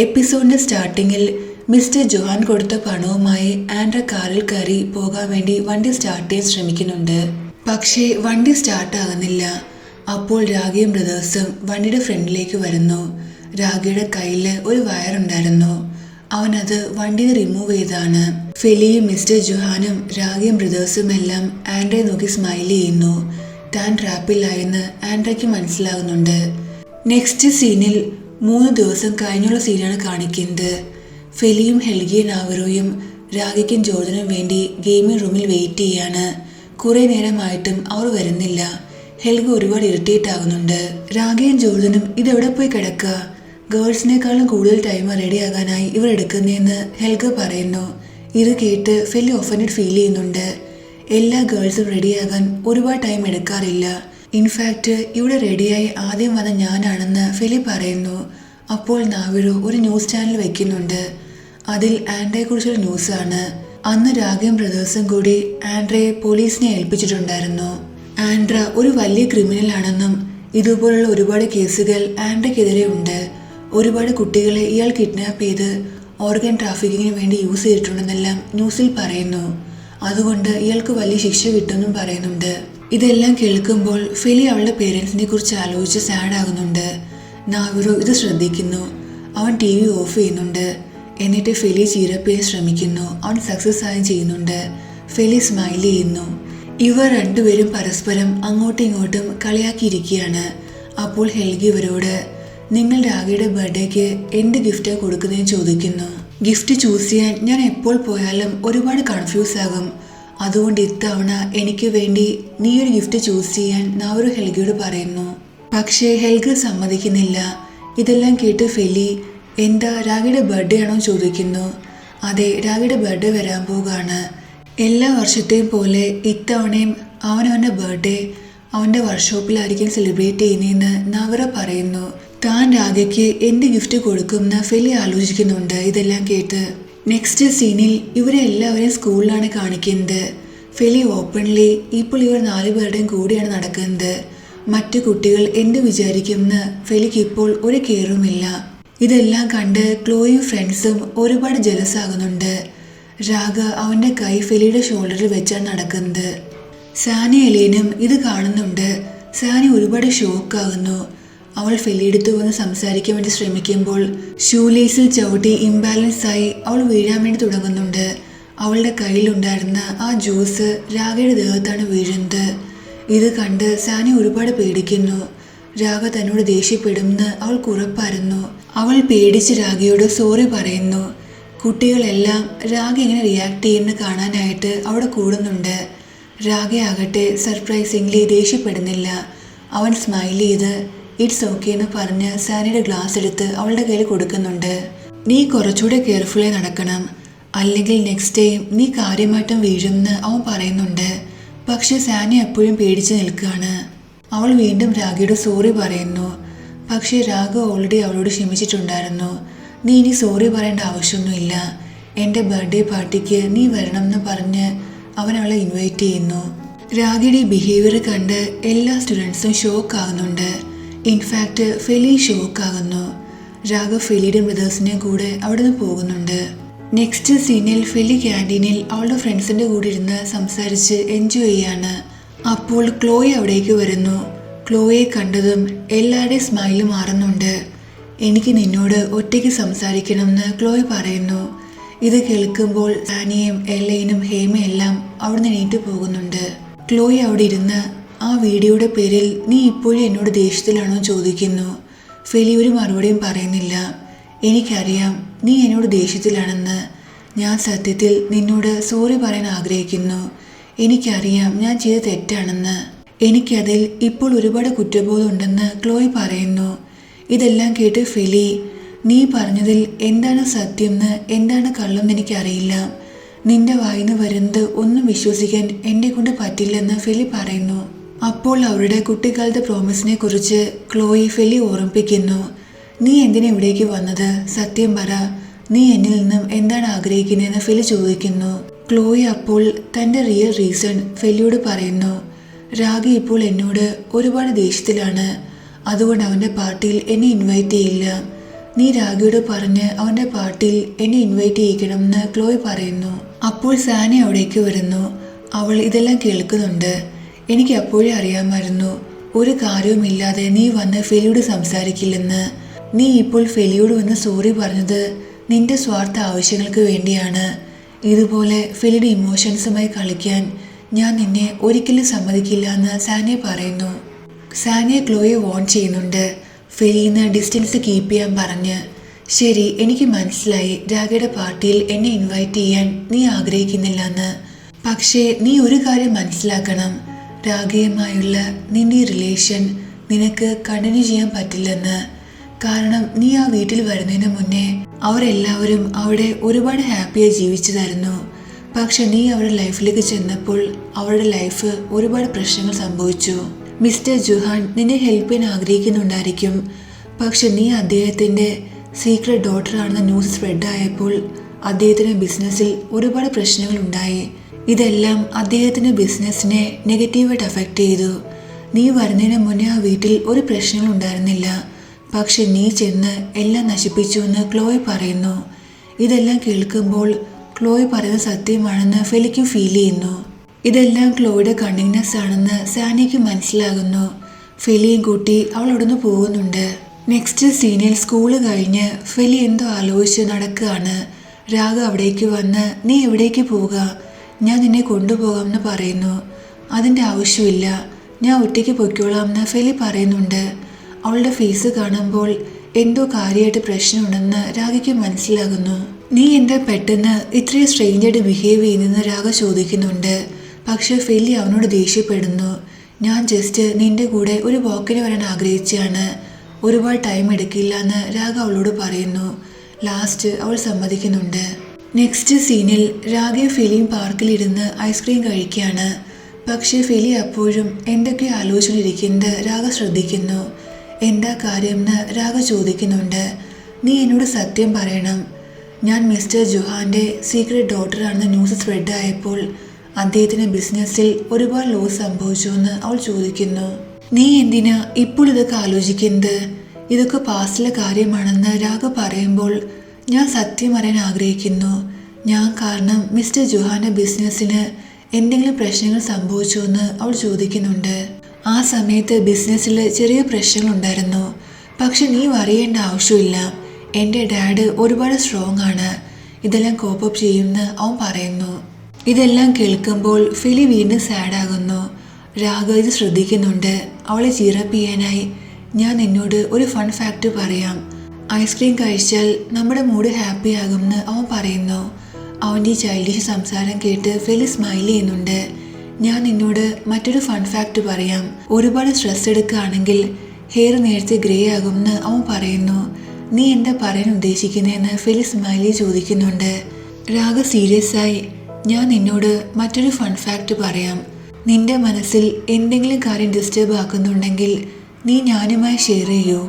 എപ്പിസോഡിന്റെ സ്റ്റാർട്ടിങ്ങിൽ mister Johan കൊടുത്ത പണവുമായി ആൻഡ്ര കാറിൽ കയറി പോകാൻ വേണ്ടി വണ്ടി സ്റ്റാർട്ട് ചെയ്യാൻ ശ്രമിക്കുന്നുണ്ട്. പക്ഷേ വണ്ടി സ്റ്റാർട്ടാകുന്നില്ല. അപ്പോൾ രാഗിയും ബ്രദേഴ്സും വണ്ടിയുടെ ഫ്രണ്ടിലേക്ക് വരുന്നു. രാഗിയുടെ കയ്യിൽ ഒരു വയറുണ്ടായിരുന്നു. അവനത് വണ്ടിയിൽ റിമൂവ് ചെയ്താണ്. ഫെലിയും മിസ്റ്റർ ജോഹാനും രാഗിയും ബ്രദേഴ്സും എല്ലാം ആൻഡ്രയെ നോക്കി സ്മൈൽ ചെയ്യുന്നു. താൻ ട്രാപ്പിലായെന്ന് ആൻഡ്രയ്ക്ക് മനസ്സിലാകുന്നുണ്ട്. നെക്സ്റ്റ് സീനിൽ 3 ദിവസം കഴിഞ്ഞുള്ള സീനാണ് കാണിക്കുന്നത്. ഫെലിയും ഹെൽഗിയും നാവറോയും രാഗിക്കും ജോർജനും വേണ്ടി ഗെയിമിംഗ് റൂമിൽ വെയിറ്റ് ചെയ്യാണ്. കുറെ നേരമായിട്ടും അവർ വരുന്നില്ല. ഹെൽഗ ഒരുപാട് ഇറിറ്റേറ്റ് ആകുന്നുണ്ട്. രാഗിയും ജോർജനും ഇതെവിടെ പോയി കിടക്കുക, ഗേൾസിനേക്കാളും കൂടുതൽ ടൈം റെഡിയാകാനായി ഇവർ എടുക്കുന്നതെന്ന് ഹെൽഗ പറയുന്നു. ഇത് കേട്ട് ഫെലി ഒഫൻഡഡ് ഫീൽ ചെയ്യുന്നുണ്ട്. എല്ലാ ഗേൾസും റെഡിയാകാൻ ഒരുപാട് ടൈം എടുക്കാറില്ല. ഇൻഫാക്റ്റ് ഇവിടെ റെഡിയായി ആദ്യം വന്ന ഞാനാണെന്ന് ഫെലി പറയുന്നു. അപ്പോൾ നാവിറോ ഒരു ന്യൂസ് ചാനൽ വയ്ക്കുന്നുണ്ട്. അതിൽ ആൻഡ്രയെക്കുറിച്ചൊരു ന്യൂസാണ്. അന്ന് രാഗയും ബ്രദേഴ്സും കൂടി ആൻഡ്രയെ പോലീസിനെ ഏൽപ്പിച്ചിട്ടുണ്ടായിരുന്നു. ആൻഡ്ര ഒരു വലിയ ക്രിമിനൽ ആണെന്നും ഇതുപോലുള്ള ഒരുപാട് കേസുകൾ ആൻഡ്രയ്ക്കെതിരെ ഉണ്ട്. ഒരുപാട് കുട്ടികളെ ഇയാൾ കിഡ്നാപ്പ് ചെയ്ത് ഓർഗൻ ട്രാഫിക്കിങ്ങിന് വേണ്ടി യൂസ് ചെയ്തിട്ടുണ്ടെന്നെല്ലാം ന്യൂസിൽ പറയുന്നു. അതുകൊണ്ട് ഇയാൾക്ക് വലിയ ശിക്ഷ കിട്ടുമെന്നും പറയുന്നുണ്ട്. ഇതെല്ലാം കേൾക്കുമ്പോൾ ഫെലി അവളുടെ പേരൻസിനെ കുറിച്ച് ആലോചിച്ച് സാഡ് ആകുന്നുണ്ട്. നാവിറോ ഇത് ശ്രദ്ധിക്കുന്നു. അവൻ TV ഓഫ് ചെയ്യുന്നുണ്ട്. എന്നിട്ട് ഫെലി ചീരപ്പ് ചെയ്യാൻ ശ്രമിക്കുന്നു. അവൻ സക്സസ് ആയും ചെയ്യുന്നുണ്ട്. ഫെലി സ്മൈൽ ചെയ്യുന്നു. ഇവർ രണ്ടുപേരും പരസ്പരം അങ്ങോട്ടും ഇങ്ങോട്ടും കളിയാക്കിയിരിക്കുകയാണ്. അപ്പോൾ ഹെൽഗി ഇവരോട് നിങ്ങൾ രാഗിയുടെ ബർത്ത്ഡേക്ക് എന്ത് ഗിഫ്റ്റാണ് കൊടുക്കുന്നതെന്ന് ചോദിക്കുന്നു. ഗിഫ്റ്റ് ചൂസ് ചെയ്യാൻ ഞാൻ എപ്പോൾ പോയാലും ഒരുപാട് കൺഫ്യൂസ് ആകും. അതുകൊണ്ട് ഇത്തവണ എനിക്ക് വേണ്ടി നീ ഒരു ഗിഫ്റ്റ് ചൂസ് ചെയ്യാൻ നാവറോ ഹെൽഗിയോട് പറയുന്നു. പക്ഷേ ഹെൽഗ സമ്മതിക്കുന്നില്ല. ഇതെല്ലാം കേട്ട് ഫെലി എന്താ രാഗിയുടെ ബർത്ത്ഡേ ആണോ ചോദിക്കുന്നു. അതെ, രാഗിയുടെ ബർത്ത്ഡേ വരാൻ പോവുകയാണ്. എല്ലാ വർഷത്തെയും പോലെ ഇത്തവണയും അവനവൻ്റെ ബർത്ത്ഡേ അവൻ്റെ വർക്ക്ഷോപ്പിലായിരിക്കും സെലിബ്രേറ്റ് ചെയ്യുന്നതെന്ന് നാവറ പറയുന്നു. താൻ രാഗയ്ക്ക് എന്ത് ഗിഫ്റ്റ് കൊടുക്കുമെന്ന് ഫെലി ആലോചിക്കുന്നുണ്ട്. ഇതെല്ലാം കേട്ട് നെക്സ്റ്റ് സീനിൽ ഇവരെ എല്ലാവരെയും സ്കൂളിലാണ് കാണിക്കുന്നത്. ഫെലി ഓപ്പൺലി ഇപ്പോൾ ഇവർ 4 പേരുടെയും കൂടിയാണ് നടക്കുന്നത്. മറ്റു കുട്ടികൾ എന്ത് വിചാരിക്കുമെന്ന് ഫെലിക്ക് ഇപ്പോൾ ഒരു കെയറുമില്ല. ഇതെല്ലാം കണ്ട് ക്ലോയും ഫ്രണ്ട്സും ഒരുപാട് ജലസ് ആകുന്നുണ്ട്. രാഗ അവൻ്റെ കൈ ഫെലിയുടെ ഷോൾഡറിൽ വെച്ചാണ് നടക്കുന്നത്. സാനി എലീനും ഇത് കാണുന്നുണ്ട്. സാനി ഒരുപാട് ഷോക്കാകുന്നു. അവൾ ഫെലിയെടുത്ത് വന്ന് സംസാരിക്കാൻ വേണ്ടി ശ്രമിക്കുമ്പോൾ ഷൂലേസിൽ ചവിട്ടി ഇംബാലൻസ് ആയി അവൾ വീഴാൻ വേണ്ടി തുടങ്ങുന്നുണ്ട്. അവളുടെ കയ്യിലുണ്ടായിരുന്ന ആ ജ്യൂസ് രാഗയുടെ ദേഹത്താണ് വീഴുന്നത്. ഇത് കണ്ട് സാനി ഒരുപാട് പേടിക്കുന്നു. രാഗ തന്നോട് ദേഷ്യപ്പെടുമെന്ന് അവൾക്ക് ഉറപ്പായിരുന്നു. അവൾ പേടിച്ച് രാഗയോട് സോറി പറയുന്നു. കുട്ടികളെല്ലാം രാഗ എങ്ങനെ റിയാക്ട് ചെയ്യുമെന്ന് കാണാനായിട്ട് അവിടെ കൂടുന്നുണ്ട്. രാഗയാകട്ടെ സർപ്രൈസിംഗ്ലി ദേഷ്യപ്പെടുന്നില്ല. അവൻ സ്മൈൽ ചെയ്ത് ഇറ്റ്സ് ഓക്കെ എന്ന് പറഞ്ഞ് സാനിയുടെ ഗ്ലാസ് എടുത്ത് അവളുടെ കയ്യിൽ കൊടുക്കുന്നുണ്ട്. നീ കുറച്ചുകൂടെ കെയർഫുള്ളായി നടക്കണം, അല്ലെങ്കിൽ നെക്സ്റ്റ് ടൈം നീ കാര്യമായിട്ടും വീഴുമെന്ന് അവൻ പറയുന്നുണ്ട്. പക്ഷെ സാനി എപ്പോഴും പേടിച്ച് നിൽക്കുകയാണ്. അവൾ വീണ്ടും രാഗയോട് സോറി പറയുന്നു. പക്ഷേ രാഗ ഓൾറെഡി അവളോട് ക്ഷമിച്ചിട്ടുണ്ടായിരുന്നു. നീ ഇനി സോറി പറയേണ്ട ആവശ്യമൊന്നുമില്ല, എൻ്റെ ബർത്ത്ഡേ പാർട്ടിക്ക് നീ വരണം എന്ന് പറഞ്ഞ് അവൻ അവളെ ഇൻവൈറ്റ് ചെയ്യുന്നു. രാഗയുടെ ബിഹേവിയർ കണ്ട് എല്ലാ സ്റ്റുഡൻസും ഷോക്ക് ആകുന്നുണ്ട്. ഇൻഫാക്റ്റ് ഫെലി ഷോക്ക് ആകുന്നു. രാഗ ഫെലിയുടെ ബ്രദേഴ്സിനെയും കൂടെ അവിടെ നിന്ന് പോകുന്നുണ്ട്. നെക്സ്റ്റ് സീനിൽ ഫെലി ക്യാൻറ്റീനിൽ അവളുടെ ഫ്രണ്ട്സിൻ്റെ കൂടെ ഇരുന്ന് സംസാരിച്ച് എൻജോയ് ചെയ്യാണ്. അപ്പോൾ ക്ലോയി അവിടേക്ക് വരുന്നു. ക്ലോയെ കണ്ടതും എല്ലാവരുടെയും സ്മൈല് മാറുന്നുണ്ട്. എനിക്ക് നിന്നോട് ഒറ്റയ്ക്ക് സംസാരിക്കണമെന്ന് ക്ലോയ് പറയുന്നു. ഇത് കേൾക്കുമ്പോൾ സാനിയും എല്ലൈനും ഹേമയെല്ലാം അവിടെ നിന്ന് എണീറ്റ് പോകുന്നുണ്ട്. ക്ലോയ് അവിടെ ഇരുന്ന് ആ വീഡിയോയുടെ പേരിൽ നീ ഇപ്പോഴും എന്നോട് ദേഷ്യത്തിലാണോ ചോദിക്കുന്നു. ഫെലി ഒരു മറുപടിയും പറയുന്നില്ല. എനിക്കറിയാം നീ എന്നോട് ദേഷ്യത്തിലാണെന്ന്. ഞാൻ സത്യത്തിൽ നിന്നോട് സോറി പറയാൻ ആഗ്രഹിക്കുന്നു. എനിക്കറിയാം ഞാൻ ചെയ്ത തെറ്റാണെന്ന്. എനിക്കതിൽ ഇപ്പോൾ ഒരുപാട് കുറ്റബോധം ഉണ്ടെന്ന് ക്ലോയ് പറയുന്നു. ഇതെല്ലാം കേട്ട് ഫെലി നീ പറഞ്ഞതിൽ എന്താണ് സത്യമെന്ന് എന്താണ് കള്ളമെന്ന് എനിക്കറിയില്ല. നിന്റെ വായിന്ന് വരുന്നത് ഒന്നും വിശ്വസിക്കാൻ എന്നെ കൊണ്ട് പറ്റില്ലെന്ന് ഫെലി പറയുന്നു. അപ്പോൾ അവരുടെ കുട്ടിക്കാലത്തെ പ്രോമിസിനെ കുറിച്ച് ക്ലോയി ഫെലി ഓർമ്മിപ്പിക്കുന്നു. നീ എന്തിനാ ഇവിടേക്ക് വന്നത്, സത്യം പറ, നീ എന്നിൽ നിന്നും എന്താണ് ആഗ്രഹിക്കുന്നതെന്ന് ഫെലി ചോദിക്കുന്നു. ക്ലോയി അപ്പോൾ തൻ്റെ റിയൽ റീസൺ ഫെലിയോട് പറയുന്നു. രാഗി ഇപ്പോൾ എന്നോട് ഒരുപാട് ദേഷ്യത്തിലാണ്. അതുകൊണ്ട് അവൻ്റെ പാർട്ടിയിൽ എന്നെ ഇൻവൈറ്റ് ചെയ്യില്ല. നീ രാഗിയോട് പറഞ്ഞ് അവൻ്റെ പാർട്ടിയിൽ എന്നെ ഇൻവൈറ്റ് ചെയ്യിക്കണമെന്ന് ക്ലോയ് പറയുന്നു. അപ്പോൾ സാനി അവിടേക്ക് വരുന്നു. അവൾ ഇതെല്ലാം കേൾക്കുന്നുണ്ട്. എനിക്ക് അപ്പോഴേ അറിയാമായിരുന്നു ഒരു കാര്യവുമില്ലാതെ നീ വന്ന് ഫെലിയോട് സംസാരിക്കില്ലെന്ന്. നീ ഇപ്പോൾ ഫെലിയോട് വന്ന് സോറി പറഞ്ഞത് നിന്റെ സ്വാർത്ഥ ആവശ്യങ്ങൾക്ക് വേണ്ടിയാണ്. ഇതുപോലെ ഫെലിയുടെ ഇമോഷൻസുമായി കളിക്കാൻ ഞാൻ നിന്നെ ഒരിക്കലും സമ്മതിക്കില്ല എന്ന് സാനിയ പറയുന്നു. സാനിയ ക്ലോയെ വോൺ ചെയ്യുന്നുണ്ട്, ഫെലിന്ന് ഡിസ്റ്റൻസ് കീപ്പ് ചെയ്യാൻ പറഞ്ഞ്. ശരി, എനിക്ക് മനസ്സിലായി രാഗയുടെ പാർട്ടിയിൽ എന്നെ ഇൻവൈറ്റ് ചെയ്യാൻ നീ ആഗ്രഹിക്കുന്നില്ല എന്ന്. പക്ഷേ നീ ഒരു കാര്യം മനസ്സിലാക്കണം, രാഗയുമായുള്ള നിന്റെ റിലേഷൻ നിനക്ക് കണ്ടിന്യൂ ചെയ്യാൻ പറ്റില്ലെന്ന്. കാരണം നീ ആ വീട്ടിൽ വരുന്നതിന് മുന്നേ അവരെല്ലാവരും അവിടെ ഒരുപാട് ഹാപ്പിയായി ജീവിച്ചതായിരുന്നു. പക്ഷെ നീ അവരുടെ ലൈഫിലേക്ക് ചെന്നപ്പോൾ അവരുടെ ലൈഫ് ഒരുപാട് പ്രശ്നങ്ങൾ സംഭവിച്ചു. മിസ്റ്റർ ജുഹാൻ നിന്നെ ഹെൽപ്പ് ചെയ്യാൻ ആഗ്രഹിക്കുന്നുണ്ടായിരിക്കും. പക്ഷെ നീ അദ്ദേഹത്തിൻ്റെ സീക്രട്ട് ഡോട്ടറാണെന്ന ന്യൂസ് സ്പ്രെഡായപ്പോൾ അദ്ദേഹത്തിൻ്റെ ബിസിനസ്സിൽ ഒരുപാട് പ്രശ്നങ്ങൾ ഉണ്ടായി. ഇതെല്ലാം അദ്ദേഹത്തിൻ്റെ ബിസിനസ്സിനെ നെഗറ്റീവായിട്ട് അഫക്റ്റ് ചെയ്തു. നീ വരുന്നതിന് മുന്നേ ആ വീട്ടിൽ ഒരു പ്രശ്നങ്ങളും ഉണ്ടായിരുന്നില്ല. പക്ഷെ നീ ചെന്ന് എല്ലാം നശിപ്പിച്ചു എന്ന് ക്ലോയ് പറയുന്നു. ഇതെല്ലാം കേൾക്കുമ്പോൾ ക്ലോയ് പറയുന്നത് സത്യമാണെന്ന് ഫെലിക്കും ഫീൽ ചെയ്യുന്നു. ഇതെല്ലാം ക്ലോയുടെ കണ്ണിങ്നെസ് ആണെന്ന് സാനിക്ക് മനസ്സിലാകുന്നു. ഫെലിയും കൂട്ടി അവൾ അവിടുന്ന് പോകുന്നുണ്ട്. നെക്സ്റ്റ് സീനിൽ സ്കൂള് കഴിഞ്ഞ് ഫെലി എന്തോ ആലോചിച്ച് നടക്കുകയാണ്. രാഗ അവിടേക്ക് വന്ന് നീ എവിടേക്ക് പോവുക, ഞാൻ നിന്നെ കൊണ്ടുപോകാമെന്ന് പറയുന്നു. അതിൻ്റെ ആവശ്യമില്ല, ഞാൻ ഒറ്റയ്ക്ക് പൊയ്ക്കോളാമെന്ന് ഫെലി പറയുന്നുണ്ട്. അവളുടെ ഫേസ് കാണുമ്പോൾ എന്തോ കാര്യമായിട്ട് പ്രശ്നമുണ്ടെന്ന് രാഗയ്ക്ക് മനസ്സിലാകുന്നു. നീ എന്താ പെട്ടെന്ന് ഇത്രയും സ്ട്രേഞ്ചായിട്ട് ബിഹേവ് ചെയ്യുന്നെന്ന് രാഗ ചോദിക്കുന്നുണ്ട്. പക്ഷെ ഫെലി അവനോട് ദേഷ്യപ്പെടുന്നു. ഞാൻ ജസ്റ്റ് നിന്റെ കൂടെ ഒരു വാക്കിന് വരാൻ ആഗ്രഹിച്ചാണ്, ഒരുപാട് ടൈം എടുക്കില്ല എന്ന് രാഗ അവളോട് പറയുന്നു. ലാസ്റ്റ് അവൾ സമ്മതിക്കുന്നുണ്ട്. നെക്സ്റ്റ് സീനിൽ രാഗയും ഫെലിയും പാർക്കിലിരുന്ന് ഐസ്ക്രീം കഴിക്കുകയാണ്. പക്ഷേ ഫെലി അപ്പോഴും എന്തൊക്കെയോ ആലോചിച്ചിരിക്കുന്നത് രാഗ ശ്രദ്ധിക്കുന്നു. എന്താ കാര്യം എന്ന് രാഗ ചോദിക്കുന്നുണ്ട്. നീ എന്നോട് സത്യം പറയണം, ഞാൻ മിസ്റ്റർ ജുഹാന്റെ സീക്രട്ട് ഡോട്ടറാണെന്ന് ന്യൂസ് സ്പ്രെഡ് ആയപ്പോൾ അദ്ദേഹത്തിന് ബിസിനസ്സിൽ ഒരുപാട് ലോസ് സംഭവിച്ചു എന്ന് അവൾ ചോദിക്കുന്നു. നീ എന്തിനാ ഇപ്പോൾ ഇതൊക്കെ ആലോചിക്കുന്നത്, ഇതൊക്കെ പാസ്റ്റിലെ കാര്യമാണെന്ന് രാഗ പറയുമ്പോൾ ഞാൻ സത്യം അറിയാൻ ആഗ്രഹിക്കുന്നു. ഞാൻ കാരണം മിസ്റ്റർ ജുഹാന്റെ ബിസിനസ്സിന് എന്തെങ്കിലും പ്രശ്നങ്ങൾ സംഭവിച്ചോ എന്ന് അവൾ ചോദിക്കുന്നുണ്ട്. ആ സമയത്ത് ബിസിനസ്സിൽ ചെറിയ പ്രശ്നങ്ങളുണ്ടായിരുന്നു. പക്ഷെ നീ അറിയേണ്ട ആവശ്യമില്ല, എൻ്റെ ഡാഡ് ഒരുപാട് സ്ട്രോങ് ആണ്, ഇതെല്ലാം കോപ്പപ്പ് ചെയ്യുമെന്ന് അവൻ പറയുന്നു. ഇതെല്ലാം കേൾക്കുമ്പോൾ ഫെലി വീണ്ടും സാഡാകുന്നു. രാഗ ഇത് ശ്രദ്ധിക്കുന്നുണ്ട്. അവളെ ചീറപ്പ് ചെയ്യാനായി ഞാൻ നിന്നോട് ഒരു ഫൺ ഫാക്റ്റ് പറയാം, ഐസ്ക്രീം കഴിച്ചാൽ നമ്മുടെ മൂഡ് ഹാപ്പി ആകുമെന്ന് അവൻ പറയുന്നു. അവൻ്റെ ഈ ചൈൽഡിഷ് സംസാരം കേട്ട് ഫെലി സ്മൈൽ ചെയ്യുന്നുണ്ട്. ഞാൻ നിന്നോട് മറ്റൊരു ഫൺ ഫാക്റ്റ് പറയാം, ഒരുപാട് സ്ട്രെസ് എടുക്കുകയാണെങ്കിൽ ഹെയർ നേരത്തെ ഗ്രേ ആകുമെന്ന് അവൻ പറയുന്നു. നീ എന്താ പറയാൻ ഉദ്ദേശിക്കുന്നതെന്ന് ഫെലി സ്മൈലി ചോദിക്കുന്നുണ്ട്. രാഗ സീരിയസ് ആയി ഞാൻ നിന്നോട് മറ്റൊരു ഫൺ ഫാക്റ്റ് പറയാം, നിന്റെ മനസ്സിൽ എന്തെങ്കിലും കാര്യം ഡിസ്റ്റർബ് ആക്കുന്നുണ്ടെങ്കിൽ നീ ഞാനുമായി ഷെയർ ചെയ്യൂ,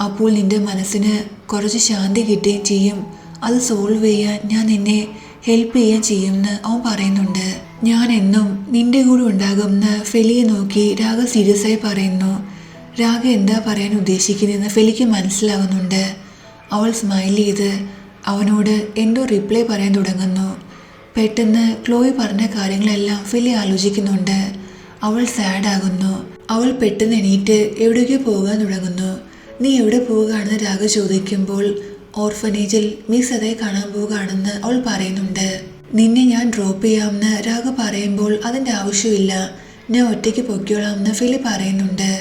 അപ്പോൾ നിന്റെ മനസ്സിന് കുറച്ച് ശാന്തി കിട്ടുകയും ചെയ്യും. അത് സോൾവ് ചെയ്യാൻ ഞാൻ നിന്നെ ഹെൽപ്പ് ചെയ്യാൻ ചെയ്യുമെന്ന് അവൻ പറയുന്നുണ്ട്. ഞാൻ എന്നും നിന്റെ കൂടെ ഉണ്ടാകുമെന്ന് ഫെലിയെ നോക്കി രാഗ സീരിയസ് ആയി പറയുന്നു. രാഗ എന്താ പറയാൻ ഉദ്ദേശിക്കുന്നതെന്ന് ഫെലിക്ക് മനസ്സിലാകുന്നുണ്ട്. അവൾ സ്മൈൽ ചെയ്ത് അവനോട് എന്തോ റിപ്ലൈ പറയാൻ തുടങ്ങുന്നു. പെട്ടെന്ന് ക്ലോയ് പറഞ്ഞ കാര്യങ്ങളെല്ലാം ഫെലി ആലോചിക്കുന്നുണ്ട്. അവൾ സാഡാകുന്നു. അവൾ പെട്ടെന്ന് എണീറ്റ് എവിടേക്കോ പോകാൻ തുടങ്ങുന്നു. നീ എവിടെ പോവുകയാണെന്ന് രാഗ ചോദിക്കുമ്പോൾ ഓർഫനേജിൽ മിസ് അതേ കാണാൻ പോവുകയാണെന്ന് അവൾ പറയുന്നുണ്ട്. നിന്നെ ഞാൻ ഡ്രോപ്പ് ചെയ്യാമെന്ന് രാഗ പറയുമ്പോൾ അതിൻ്റെ ആവശ്യമില്ല, ഞാൻ ഒറ്റയ്ക്ക് പൊയ്ക്കോളാമെന്ന് ഫെലി പറയുന്നുണ്ട്.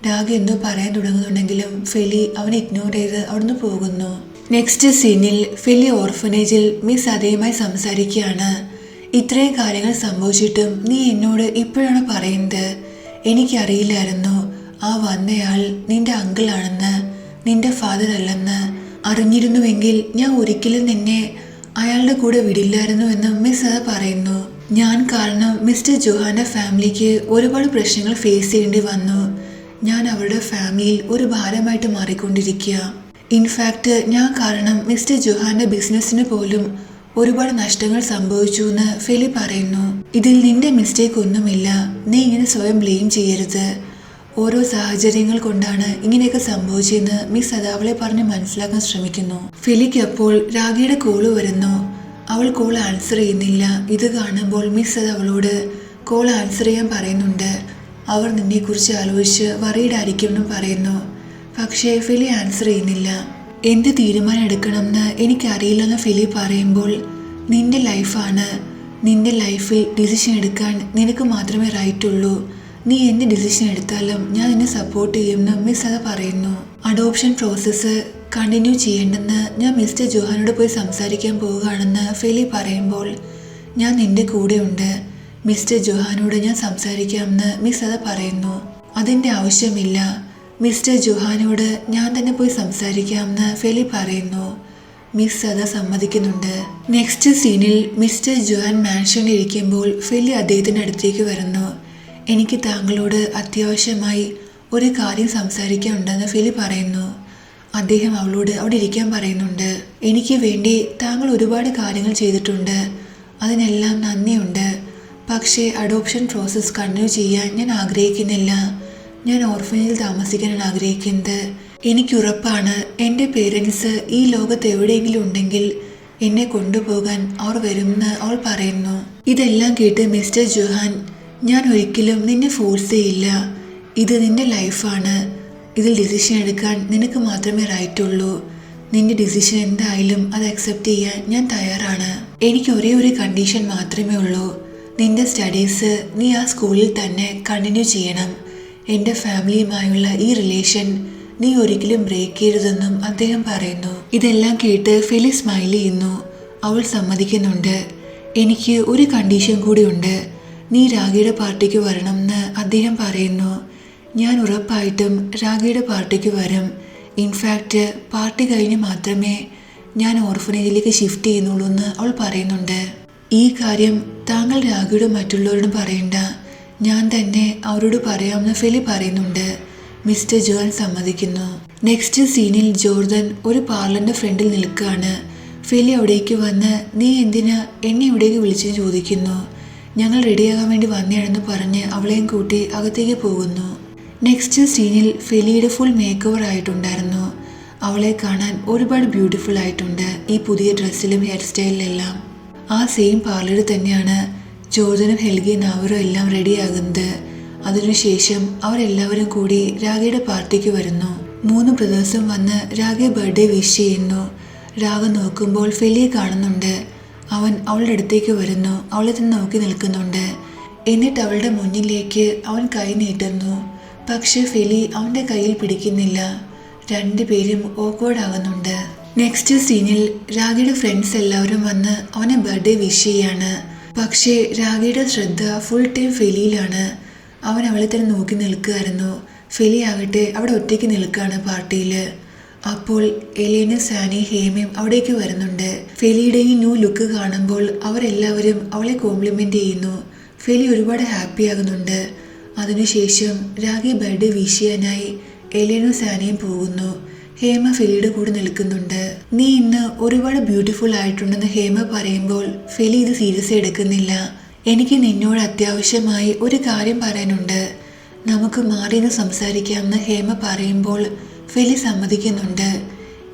രാഗ എന്തോ പറയാൻ തുടങ്ങുന്നുണ്ടെങ്കിലും ഫെലി അവനെ ഇഗ്നോർ ചെയ്ത് അവിടുന്ന് പോകുന്നു. നെക്സ്റ്റ് സീനിൽ ഫെലി ഓർഫനേജിൽ മിസ് അതേയുമായി സംസാരിക്കുകയാണ്. ഇത്രയും കാര്യങ്ങൾ സംഭവിച്ചിട്ടും നീ എന്നോട് ഇപ്പോഴാണ് പറയുന്നത്, എനിക്കറിയില്ലായിരുന്നു ആ വന്നയാൾ നിന്റെ അങ്കിളാണെന്ന്, നിന്റെ ഫാദർ അല്ലെന്ന്. അറിഞ്ഞിരുന്നുവെങ്കിൽ ഞാൻ ഒരിക്കലും നിന്നെ അയാളുടെ കൂടെ വിടില്ലായിരുന്നു എന്ന് മിസ് അത് പറയുന്നു. ഞാൻ കാരണം മിസ്റ്റർ ജോഹാന്റെ ഫാമിലിക്ക് ഒരുപാട് പ്രശ്നങ്ങൾ ഫേസ് ചെയ്യേണ്ടി വന്നു. ഞാൻ അവരുടെ ഫാമിലിയിൽ ഒരു ഭാരമായിട്ട് മാറിക്കൊണ്ടിരിക്കുക. ഇൻഫാക്റ്റ് ഞാൻ കാരണം മിസ്റ്റർ ജോഹാന്റെ ബിസിനസ്സിന് പോലും ഒരുപാട് നഷ്ടങ്ങൾ സംഭവിച്ചു എന്ന് ഫെലി പറയുന്നു. ഇതിൽ നിന്റെ മിസ്റ്റേക്ക് ഒന്നുമില്ല, നീ ഇങ്ങനെ സ്വയം ബ്ലെയിം ചെയ്യരുത്. ഓരോ സാഹചര്യങ്ങൾ കൊണ്ടാണ് ഇങ്ങനെയൊക്കെ സംഭവിച്ചതെന്ന് മിസ് അത് അവളെ പറഞ്ഞ് മനസ്സിലാക്കാൻ ശ്രമിക്കുന്നു. ഫെലിക്ക് അപ്പോൾ രാഗിയുടെ കോള് വരുന്നു. അവൾ കോൾ ആൻസർ ചെയ്യുന്നില്ല. ഇത് കാണുമ്പോൾ മിസ് അത് അവളോട് കോൾ ആൻസർ ചെയ്യാൻ പറയുന്നുണ്ട്. അവർ നിന്നെക്കുറിച്ച് ആലോചിച്ച് വറീഡായിരിക്കുമെന്നും പറയുന്നു. പക്ഷേ ഫെലി ആൻസർ ചെയ്യുന്നില്ല. എന്ത് തീരുമാനം എടുക്കണമെന്ന് എനിക്കറിയില്ലെന്ന് ഫെലി പറയുമ്പോൾ, നിന്റെ ലൈഫാണ്, നിന്റെ ലൈഫിൽ ഡിസിഷൻ എടുക്കാൻ നിനക്ക് മാത്രമേ റൈറ്റ് ഉള്ളൂ. നീ എന്ത് ഡിസിഷൻ എടുത്താലും ഞാൻ നിന്നെ സപ്പോർട്ട് ചെയ്യുമെന്ന് മിസ് അത് പറയുന്നു. അഡോപ്ഷൻ പ്രോസസ്സ് കണ്ടിന്യൂ ചെയ്യേണ്ടെന്ന് ഞാൻ മിസ്റ്റർ ജോഹാനോട് പോയി സംസാരിക്കാൻ പോവുകയാണെന്ന് ഫെലി പറയുമ്പോൾ, ഞാൻ നിന്റെ കൂടെയുണ്ട്, മിസ്റ്റർ ജോഹാനോട് ഞാൻ സംസാരിക്കാമെന്ന് മിസ് അത് പറയുന്നു. അതിൻ്റെ ആവശ്യമില്ല, മിസ്റ്റർ ജോഹാനോട് ഞാൻ തന്നെ പോയി സംസാരിക്കാമെന്ന് ഫെലി പറയുന്നു. മിസ് അത് സമ്മതിക്കുന്നുണ്ട്. നെക്സ്റ്റ് സീനിൽ മിസ്റ്റർ ജോഹാൻ മാൻഷനിൽ ഇരിക്കുമ്പോൾ ഫെലി അദ്ദേഹത്തിൻ്റെ അടുത്തേക്ക് വരുന്നു. എനിക്ക് താങ്കളോട് അത്യാവശ്യമായി ഒരു കാര്യം സംസാരിക്കാനുണ്ടെന്ന് ഫെലി പറയുന്നു. അദ്ദേഹം അവളോട് അവിടെ ഇരിക്കാൻ പറയുന്നുണ്ട്. എനിക്ക് വേണ്ടി താങ്കൾ ഒരുപാട് കാര്യങ്ങൾ ചെയ്തിട്ടുണ്ട്, അതിനെല്ലാം നന്ദിയുണ്ട്. പക്ഷേ അഡോപ്ഷൻ പ്രോസസ്സ് കണ്ടിന്യൂ ചെയ്യാൻ ഞാൻ ആഗ്രഹിക്കുന്നില്ല. ഞാൻ ഓർഫനേജിൽ താമസിക്കാനാണ് ആഗ്രഹിക്കുന്നത്. എനിക്കുറപ്പാണ് എൻ്റെ പേരൻസ് ഈ ലോകത്ത് എവിടെയെങ്കിലും ഉണ്ടെങ്കിൽ എന്നെ കൊണ്ടുപോകാൻ അവർ വരുമെന്ന് അവൾ പറയുന്നു. ഇതെല്ലാം കേട്ട് മിസ്റ്റർ ജോഹാൻ, ഞാൻ ഒരിക്കലും നിന്നെ ഫോഴ്സ് ചെയ്യില്ല. ഇത് നിന്റെ ലൈഫാണ്. ഇതിൽ ഡിസിഷൻ എടുക്കാൻ നിനക്ക് മാത്രമേ റൈറ്റ് ഉള്ളൂ. നിന്റെ ഡിസിഷൻ എന്തായാലും അത് അക്സെപ്റ്റ് ചെയ്യാൻ ഞാൻ തയ്യാറാണ്. എനിക്ക് ഒരേ ഒരു കണ്ടീഷൻ മാത്രമേ ഉള്ളൂ. നിന്റെ സ്റ്റഡീസ് നീ ആ സ്കൂളിൽ തന്നെ കണ്ടിന്യൂ ചെയ്യണം. എൻ്റെ ഫാമിലിയുമായുള്ള ഈ റിലേഷൻ നീ ഒരിക്കലും ബ്രേക്ക് ചെയ്യരുതെന്നും അദ്ദേഹം പറയുന്നു. ഇതെല്ലാം കേട്ട് ഫെലി സ്മൈൽ ചെയ്യുന്നു. അവൾ സമ്മതിക്കുന്നുണ്ട്. എനിക്ക് ഒരു കണ്ടീഷൻ കൂടിയുണ്ട്, നീ രാഗിയുടെ പാർട്ടിക്ക് വരണം എന്ന് അദ്ദേഹം പറയുന്നു. ഞാൻ ഉറപ്പായിട്ടും രാഗിയുടെ പാർട്ടിക്ക് വരും. ഇൻഫാക്റ്റ് പാർട്ടി കഴിഞ്ഞ് മാത്രമേ ഞാൻ ഓർഫനേജിലേക്ക് ഷിഫ്റ്റ് ചെയ്യുന്നുള്ളൂ എന്ന് അവൾ പറയുന്നുണ്ട്. ഈ കാര്യം താങ്കൾ രാഗിയോടും മറ്റുള്ളവരോടും പറയണ്ട, ഞാൻ തന്നെ അവരോട് പറയാമെന്ന് ഫെലി പറയുന്നുണ്ട്. മിസ്റ്റർ ജോഹാൻ സമ്മതിക്കുന്നു. നെക്സ്റ്റ് സീനിൽ ജോർദൻ ഒരു പാർലറിന്റെ ഫ്രണ്ടിൽ നിൽക്കുകയാണ്. ഫെലി അവിടേക്ക് വന്ന്, നീ എന്തിനാ എന്നെ ഇവിടേക്ക് വിളിച്ചെന്ന് ചോദിക്കുന്നു. ഞങ്ങൾ റെഡിയാകാൻ വേണ്ടി വന്നതാണെന്ന് പറഞ്ഞ് അവളെയും കൂട്ടി അകത്തേക്ക് പോകുന്നു. നെക്സ്റ്റ് സീനിൽ ഫെലിയുടെ ഫുൾ മേക്ക് ഓവർ ആയിട്ടുണ്ടായിരുന്നു. അവളെ കാണാൻ ഒരുപാട് ബ്യൂട്ടിഫുൾ ആയിട്ടുണ്ട് ഈ പുതിയ ഡ്രസ്സിലും ഹെയർ സ്റ്റൈലിലെല്ലാം. ആ സെയിം പാർലറിൽ തന്നെയാണ് ജോർദനും ഹെൽഗിയും നാവറും എല്ലാം റെഡിയാകുന്നത്. അതിനുശേഷം അവരെല്ലാവരും കൂടി രാഗയുടെ പാർട്ടിക്ക് വരുന്നു. 3 ബ്രദേഴ്സും വന്ന് രാഗയെ ബർത്ത്ഡേ വിഷ് ചെയ്യുന്നു. രാഗ നോക്കുമ്പോൾ ഫെലിയെ കാണുന്നുണ്ട്. അവൻ അവളുടെ അടുത്തേക്ക് വരുന്നു. അവളെ തന്നെ നോക്കി നിൽക്കുന്നുണ്ട്. എന്നിട്ട് അവളുടെ മുന്നിലേക്ക് അവൻ കൈ നീട്ടുന്നു. പക്ഷെ ഫെലി അവൻ്റെ കയ്യിൽ പിടിക്കുന്നില്ല. രണ്ടുപേരും ഓക്വേർഡ് ആകുന്നുണ്ട്. നെക്സ്റ്റ് സീനിൽ രാഗയുടെ ഫ്രണ്ട്സ് എല്ലാവരും വന്ന് അവനെ ബർത്ത്ഡേ വിഷ് ചെയ്യാണ്. പക്ഷേ രാഗയുടെ ശ്രദ്ധ ഫുൾ ടൈം ഫെലിയിലാണ്. അവൻ അവളെ തന്നെ നോക്കി നിൽക്കുകയായിരുന്നു. ഫെലി ആകട്ടെ അവിടെ ഒറ്റയ്ക്ക് നിൽക്കുകയാണ് പാർട്ടിയിൽ. അപ്പോൾ എലേനും സാനി ഹേമയും അവിടേക്ക് വരുന്നുണ്ട്. ഫെലിയുടെ ഈ ന്യൂ ലുക്ക് കാണുമ്പോൾ അവരെല്ലാവരും അവളെ കോംപ്ലിമെൻ്റ് ചെയ്യുന്നു. ഫെലി ഒരുപാട് ഹാപ്പി ആകുന്നുണ്ട്. അതിനുശേഷം രാഗയെ ബർത്ത്ഡേ വിഷ് ചെയ്യാനായി എലേനും സാനിയും പോകുന്നു. ഹേമ ഫെലിയുടെ കൂടെ നിൽക്കുന്നുണ്ട്. നീ ഇന്ന് ഒരുപാട് ബ്യൂട്ടിഫുൾ ആയിട്ടുണ്ടെന്ന് ഹേമ പറയുമ്പോൾ ഫെലി ഇത് സീരിയസ് എടുക്കുന്നില്ല. എനിക്ക് നിന്നോട് അത്യാവശ്യമായി ഒരു കാര്യം പറയാനുണ്ട്, നമുക്ക് മാറിയെന്ന് സംസാരിക്കാമെന്ന് ഹേമ പറയുമ്പോൾ ഫെലി സമ്മതിക്കുന്നുണ്ട്.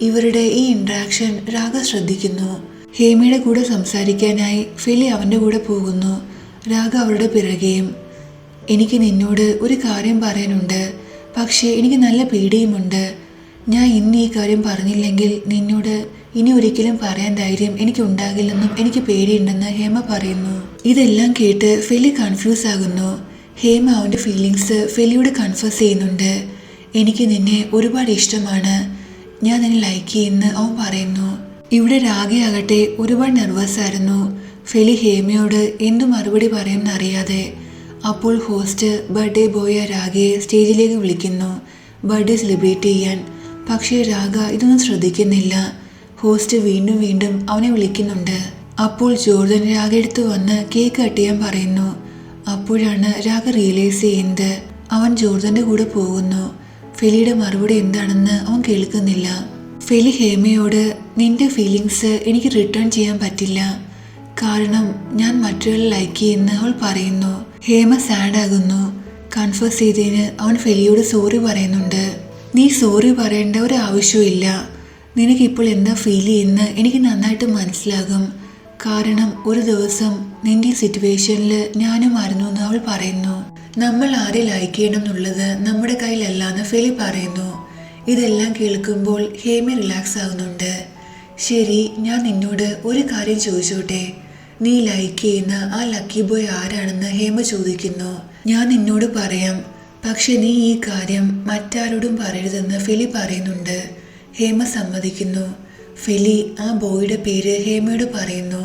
ഇവരുടെ ഈ ഇൻട്രാക്ഷൻ രാഗ ശ്രദ്ധിക്കുന്നു. ഹേമയുടെ കൂടെ സംസാരിക്കാനായി ഫെലി അവൻ്റെ കൂടെ പോകുന്നു. രാഗ അവരുടെ പിറകെയും. എനിക്ക് നിന്നോട് ഒരു കാര്യം പറയാനുണ്ട്, പക്ഷേ എനിക്ക് നല്ല പേടിയുമുണ്ട്. ഞാൻ ഇന്ന് ഈ കാര്യം പറഞ്ഞില്ലെങ്കിൽ നിന്നോട് ഇനി ഒരിക്കലും പറയാൻ ധൈര്യം എനിക്കുണ്ടാകില്ലെന്നും എനിക്ക് പേടിയുണ്ടെന്ന് ഹേമ പറയുന്നു. ഇതെല്ലാം കേട്ട് ഫെലി കൺഫ്യൂസ് ആകുന്നു. ഹേമ അവൻ്റെ ഫീലിങ്സ് ഫെലിയോട് കൺഫസ് ചെയ്യുന്നുണ്ട്. എനിക്ക് നിന്നെ ഒരുപാട് ഇഷ്ടമാണ്, ഞാൻ നിന്നെ ലൈക്ക് ചെയ്യുന്നു അവൻ പറയുന്നു. ഇവിടെ രാഗയാകട്ടെ ഒരുപാട് നെർവസ് ആയിരുന്നു. ഫെലി ഹേമയോട് എന്തു മറുപടി പറയുമെന്നറിയാതെ. അപ്പോൾ ഹോസ്റ്റ് ബർത്ത്ഡേ ബോയ രാഗയെ സ്റ്റേജിലേക്ക് വിളിക്കുന്നു ബർത്ത്ഡേ സെലിബ്രേറ്റ് ചെയ്യാൻ. പക്ഷേ രാഗ ഇതൊന്നും ശ്രദ്ധിക്കുന്നില്ല. ഹോസ്റ്റ് വീണ്ടും വീണ്ടും അവനെ വിളിക്കുന്നുണ്ട്. അപ്പോൾ ജോർദൻ രാഗയെടുത്ത് വന്ന് കേക്ക് കട്ട് ചെയ്യാൻ പറയുന്നു. അപ്പോഴാണ് രാഗ റിയലൈസ് ചെയ്യുന്നത്. അവൻ ജോർദൻ്റെ കൂടെ പോകുന്നു. ഫെലിയുടെ മറുപടി എന്താണെന്ന് അവൻ കേൾക്കുന്നില്ല. ഫെലി ഹേമയോട്, നിന്റെ ഫീലിങ്സ് എനിക്ക് റിട്ടേൺ ചെയ്യാൻ പറ്റില്ല, കാരണം ഞാൻ മറ്റൊരാളെ ലൈക്ക് ചെയ്യുന്ന അവൾ പറയുന്നു. ഹേമ സാഡ് ആകുന്നു. കൺഫേസ് ചെയ്തതിന് അവൻ ഫെലിയോട് സോറി പറയുന്നുണ്ട്. നീ സോറി പറയേണ്ട ഒരു ആവശ്യമില്ല. നിനക്കിപ്പോൾ എന്താ ഫീൽ ചെയ്യുന്ന എനിക്ക് നന്നായിട്ട് മനസ്സിലാകും. കാരണം ഒരു ദിവസം നിന്റെ സിറ്റുവേഷനിൽ ഞാനുമായിരുന്നു എന്ന് അവൾ പറയുന്നു. നമ്മൾ ആരെ ലൈക്ക് ചെയ്യണം എന്നുള്ളത് നമ്മുടെ കയ്യിലല്ല എന്ന് ഫെലി പറയുന്നു. ഇതെല്ലാം കേൾക്കുമ്പോൾ ഹേമ റിലാക്സ് ആകുന്നുണ്ട്. ശരി, ഞാൻ നിന്നോട് ഒരു കാര്യം ചോദിച്ചോട്ടെ. നീ ലൈക്ക് ചെയ്യുന്ന ആ ലക്കി ബോയ് ആരാണെന്ന് ഹേമ ചോദിക്കുന്നു. ഞാൻ നിന്നോട് പറയാം, പക്ഷെ നീ ഈ കാര്യം മറ്റാരോടും പറയരുതെന്ന് ഫെലി പറയുന്നുണ്ട്. ഹേമ സമ്മതിക്കുന്നു. ഫെലി ആ ബോയുടെ പേര് ഹേമയോട് പറയുന്നു.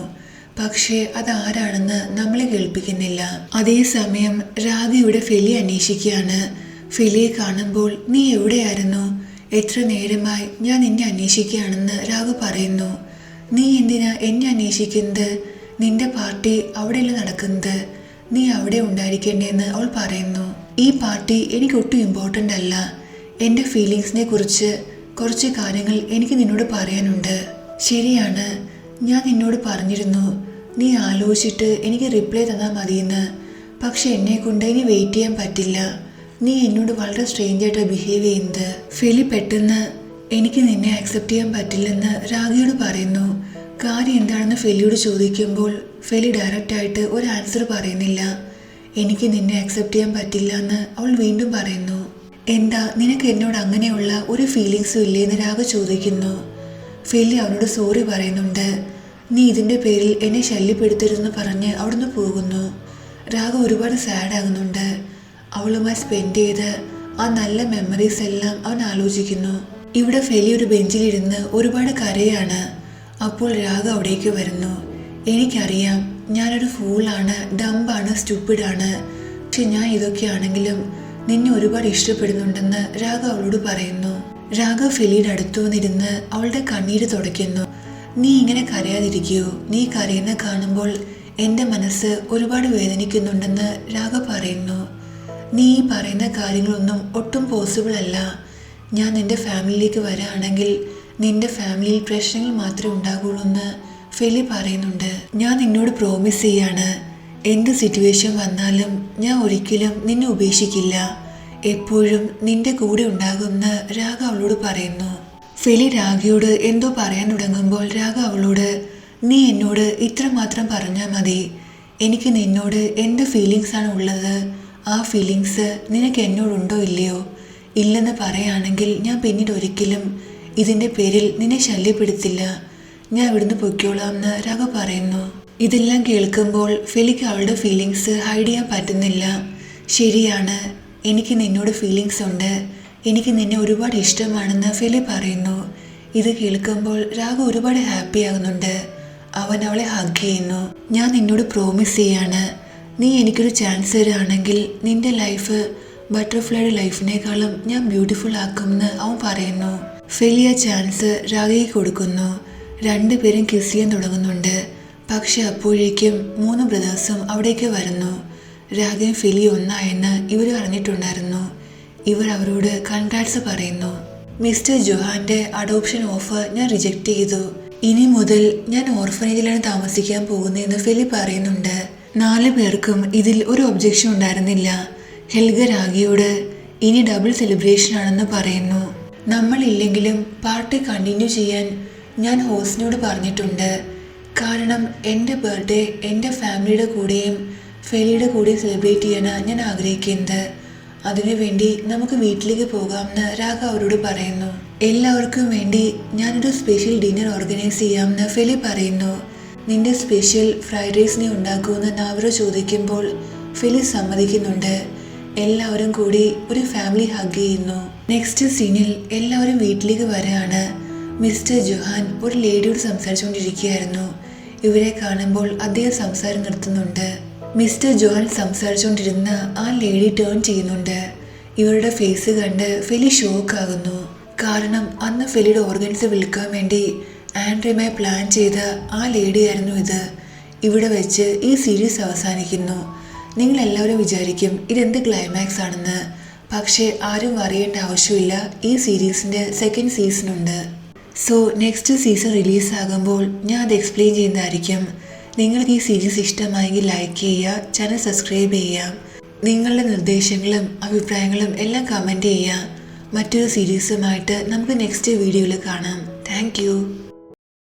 പക്ഷേ അതാരാണെന്ന് നമ്മളെ കേൾപ്പിക്കുന്നില്ല. അതേസമയം രാഗയുടെ ഫെലി അന്വേഷിക്കുകയാണ്. ഫെലിയെ കാണുമ്പോൾ നീ എവിടെയായിരുന്നു? എത്ര നേരമായി ഞാൻ നിന്നെ അന്വേഷിക്കുകയാണെന്ന് രാഗ പറയുന്നു. നീ എന്തിനാ എന്നെ അന്വേഷിക്കുന്നത്? നിന്റെ പാർട്ടി അവിടെയല്ല നടക്കുന്നത്. നീ അവിടെ ഉണ്ടായിരിക്കേണ്ടതെന്ന് അവൾ പറയുന്നു. ഈ പാർട്ടി എനിക്കൊട്ടും ഇമ്പോർട്ടൻ്റ് അല്ല. എൻ്റെ ഫീലിങ്സിനെ കുറിച്ച് കുറച്ച് കാര്യങ്ങൾ എനിക്ക് നിന്നോട് പറയാനുണ്ട്. ശരിയാണ്, ഞാൻ നിന്നോട് പറഞ്ഞിരുന്നു നീ ആലോചിച്ചിട്ട് എനിക്ക് റിപ്ലൈ തന്നാൽ മതിയെന്ന്. പക്ഷെ എന്നെ കൊണ്ട് ഇനി വെയിറ്റ് ചെയ്യാൻ പറ്റില്ല. നീ എന്നോട് വളരെ സ്ട്രേഞ്ചായിട്ടാണ് ബിഹേവ് ചെയ്യുന്നത്. ഫെലി പെട്ടെന്ന് എനിക്ക് നിന്നെ ആക്സെപ്റ്റ് ചെയ്യാൻ പറ്റില്ലെന്ന് രാഗയോട് പറയുന്നു. കാര്യം എന്താണെന്ന് ഫെലിയോട് ചോദിക്കുമ്പോൾ ഫെലി ഡയറക്റ്റായിട്ട് ഒരു ആൻസർ പറയുന്നില്ല. എനിക്ക് നിന്നെ ആക്സെപ്റ്റ് ചെയ്യാൻ പറ്റില്ല എന്ന് അവൾ വീണ്ടും പറയുന്നു. എന്താ നിനക്ക് എന്നോട് അങ്ങനെയുള്ള ഒരു ഫീലിങ്സും ഇല്ലേ എന്ന് രാഗ ചോദിക്കുന്നു. ഫെലി അവനോട് സോറി പറയുന്നുണ്ട്. നീ ഇതിൻ്റെ പേരിൽ എന്നെ ശല്യപ്പെടുത്തരുതെന്ന് പറഞ്ഞ് അവിടുന്ന് പോകുന്നു. രാഗ ഒരുപാട് സാഡാകുന്നുണ്ട്. അവളുമായി സ്പെൻഡ് ചെയ്ത് ആ നല്ല മെമ്മറീസ് എല്ലാം അവൻ ആലോചിക്കുന്നു. ഇവിടെ ഫെലി ഒരു ബെഞ്ചിലിരുന്ന് ഒരുപാട് കരയാണ്. അപ്പോൾ രാഗ അവിടേക്ക് വരുന്നു. എനിക്കറിയാം ഞാനൊരു ഫൂളാണ്, ഡംബാണ്, സ്റ്റുപ്പിഡാണ്. പക്ഷെ ഞാൻ ഇതൊക്കെയാണെങ്കിലും നിന്നെ ഒരുപാട് ഇഷ്ടപ്പെടുന്നുണ്ടെന്ന് രാഗ അവളോട് പറയുന്നു. രാഗ ഫെലിയുടെ അടുത്തു വന്നിരുന്ന് അവളുടെ കണ്ണീര് തുടയ്ക്കുന്നു. നീ ഇങ്ങനെ കരയാതിരിക്കൂ. നീ കരയുന്ന കാണുമ്പോൾ എൻ്റെ മനസ്സ് ഒരുപാട് വേദനിക്കുന്നുണ്ടെന്ന് രാഗ പറയുന്നു. നീ ഈ പറയുന്ന കാര്യങ്ങളൊന്നും ഒട്ടും പോസിബിൾ അല്ല. ഞാൻ നിൻ്റെ ഫാമിലിയിലേക്ക് വരികയാണെങ്കിൽ നിൻ്റെ ഫാമിലിയിൽ പ്രശ്നങ്ങൾ മാത്രമേ ഉണ്ടാകുള്ളൂ എന്ന് ഫെലി പറയുന്നുണ്ട്. ഞാൻ നിന്നോട് പ്രോമിസ് ചെയ്യാണ്, എന്ത് സിറ്റുവേഷൻ വന്നാലും ഞാൻ ഒരിക്കലും നിന്നെ ഉപേക്ഷിക്കില്ല. എപ്പോഴും നിന്റെ കൂടെ ഉണ്ടാകുമെന്ന് രാഗ അവളോട് പറയുന്നു. ഫെലി രാഗയോട് എന്തോ പറയാൻ തുടങ്ങുമ്പോൾ രാഗ അവളോട് നീ എന്നോട് ഇത്രമാത്രം പറഞ്ഞാൽ മതി. എനിക്ക് നിന്നോട് എന്ത് ഫീലിങ്സാണ് ഉള്ളത്, ആ ഫീലിങ്സ് നിനക്ക് എന്നോടുണ്ടോ ഇല്ലയോ? ഇല്ലെന്ന് പറയുകയാണെങ്കിൽ ഞാൻ പിന്നീട് ഒരിക്കലും ഇതിൻ്റെ പേരിൽ നിന്നെ ശല്യപ്പെടുത്തില്ല. ഞാൻ ഇവിടുന്ന് പൊയ്ക്കോളാം എന്ന് രാഗ പറയുന്നു. ഇതെല്ലാം കേൾക്കുമ്പോൾ ഫെലിക്ക് അവളുടെ ഫീലിങ്സ് ഹൈഡ് ചെയ്യാൻ പറ്റുന്നില്ല. ശരിയാണ്, എനിക്ക് നിന്നോട് ഫീലിങ്സ് ഉണ്ട്. എനിക്ക് നിന്നെ ഒരുപാട് ഇഷ്ടമാണെന്ന് ഫെലി പറയുന്നു. ഇത് കേൾക്കുമ്പോൾ രാഗ ഒരുപാട് ഹാപ്പി ആകുന്നുണ്ട്. അവൻ അവളെ ഹഗ് ചെയ്യുന്നു. ഞാൻ നിന്നോട് പ്രോമിസ് ചെയ്യാണ്, നീ എനിക്കൊരു ചാൻസ് തരുകയാണെങ്കിൽ നിന്റെ ലൈഫ് ബട്ടർഫ്ലൈയുടെ ലൈഫിനേക്കാളും ഞാൻ ബ്യൂട്ടിഫുൾ ആക്കുമെന്ന് അവൻ പറയുന്നു. ഫെലി ആ ചാൻസ് രാഗയ്ക്ക് കൊടുക്കുന്നു. രണ്ടുപേരും കിസ് ചെയ്യാൻ തുടങ്ങുന്നുണ്ട്. പക്ഷെ അപ്പോഴേക്കും 3 ബ്രദേഴ്സും അവിടേക്ക് വരുന്നു. രാഗയും ഫെലി ഒന്നായെന്ന് ഇവർ അറിഞ്ഞിട്ടുണ്ടായിരുന്നു. ഇവർ അവരോട് കൺഗ്രാറ്റ്സ് പറയുന്നു. മിസ്റ്റർ ജൊഹാന്റെ അഡോപ്ഷൻ ഓഫർ ഞാൻ റിജക്റ്റ് ചെയ്തു. ഇനി മുതൽ ഞാൻ ഓർഫനേജിലാണ് താമസിക്കാൻ പോകുന്നതെന്ന് ഫെലി പറയുന്നുണ്ട്. 4 പേർക്കും ഇതിൽ ഒരു ഒബ്ജക്ഷൻ ഉണ്ടായിരുന്നില്ല. ഹെൽഗ രാഗയോട് ഇനി ഡബിൾ സെലിബ്രേഷൻ ആണെന്ന് പറയുന്നു. നമ്മളില്ലെങ്കിലും പാർട്ടി കണ്ടിന്യൂ ചെയ്യാൻ ഞാൻ ഹോസ്റ്റിനോട് പറഞ്ഞിട്ടുണ്ട്. കാരണം എൻ്റെ ബർത്ത്ഡേ എൻ്റെ ഫാമിലിയുടെ കൂടെയും ഫെലിയുടെ കൂടെയും സെലിബ്രേറ്റ് ചെയ്യാനാണ് ഞാൻ ആഗ്രഹിക്കുന്നത്. അതിനുവേണ്ടി നമുക്ക് വീട്ടിലേക്ക് പോകാമെന്ന് രാഗ അവരോട് പറയുന്നു. എല്ലാവർക്കും വേണ്ടി ഞാനൊരു സ്പെഷ്യൽ ഡിന്നർ ഓർഗനൈസ് ചെയ്യാമെന്ന് ഫെലി പറയുന്നു. നിന്റെ സ്പെഷ്യൽ ഫ്രൈഡ് റൈസ് നീ ഉണ്ടാക്കുമെന്ന് നാവറ ചോദിക്കുമ്പോൾ ഫെലി സമ്മതിക്കുന്നുണ്ട്. എല്ലാവരും കൂടി ഒരു ഫാമിലി ഹഗ് ചെയ്യുന്നു. നെക്സ്റ്റ് സീനിൽ എല്ലാവരും വീട്ടിലേക്ക് വരികയാണ്. മിസ്റ്റർ ജൊഹാൻ ഒരു ലേഡിയോട് സംസാരിച്ചുകൊണ്ടിരിക്കുകയായിരുന്നു. ഇവരെ കാണുമ്പോൾ അദ്ദേഹം സംസാരം നിർത്തുന്നുണ്ട്. മിസ്റ്റർ ജോഹൻ സംസാരിച്ചുകൊണ്ടിരുന്ന ആ ലേഡി ടേൺ ചെയ്യുന്നുണ്ട്. ഇവരുടെ ഫേസ് കണ്ട് ഫെലി ഷോക്കാകുന്നു. കാരണം അന്ന് ഫെലിയുടെ ഓർഗൻസ് വിൽക്കാൻ വേണ്ടി ആൻഡ്രയുമായി പ്ലാൻ ചെയ്ത ആ ലേഡിയായിരുന്നു ഇത്. ഇവിടെ വെച്ച് ഈ സീരീസ് അവസാനിക്കുന്നു. നിങ്ങളെല്ലാവരും വിചാരിക്കും ഇതെന്ത് ക്ലൈമാക്സ് ആണെന്ന്. പക്ഷേ ആരും അറിയേണ്ട ആവശ്യമില്ല. ഈ സീരീസിൻ്റെ സെക്കൻഡ് സീസണുണ്ട്. സോ നെക്സ്റ്റ് സീസൺ റിലീസാകുമ്പോൾ ഞാൻ അത് എക്സ്പ്ലെയിൻ ചെയ്യുന്നതായിരിക്കും. നിങ്ങൾക്ക് ഈ സീരീസ് ഇഷ്ടമായെങ്കിൽ ലൈക്ക് ചെയ്യുക, ചാനൽ സബ്സ്ക്രൈബ് ചെയ്യുക. നിങ്ങളുടെ നിർദ്ദേശങ്ങളും അഭിപ്രായങ്ങളും എല്ലാം കമൻറ്റ് ചെയ്യുക. മറ്റൊരു സീരീസുമായിട്ട് നമുക്ക് നെക്സ്റ്റ് വീഡിയോയിൽ കാണാം. താങ്ക്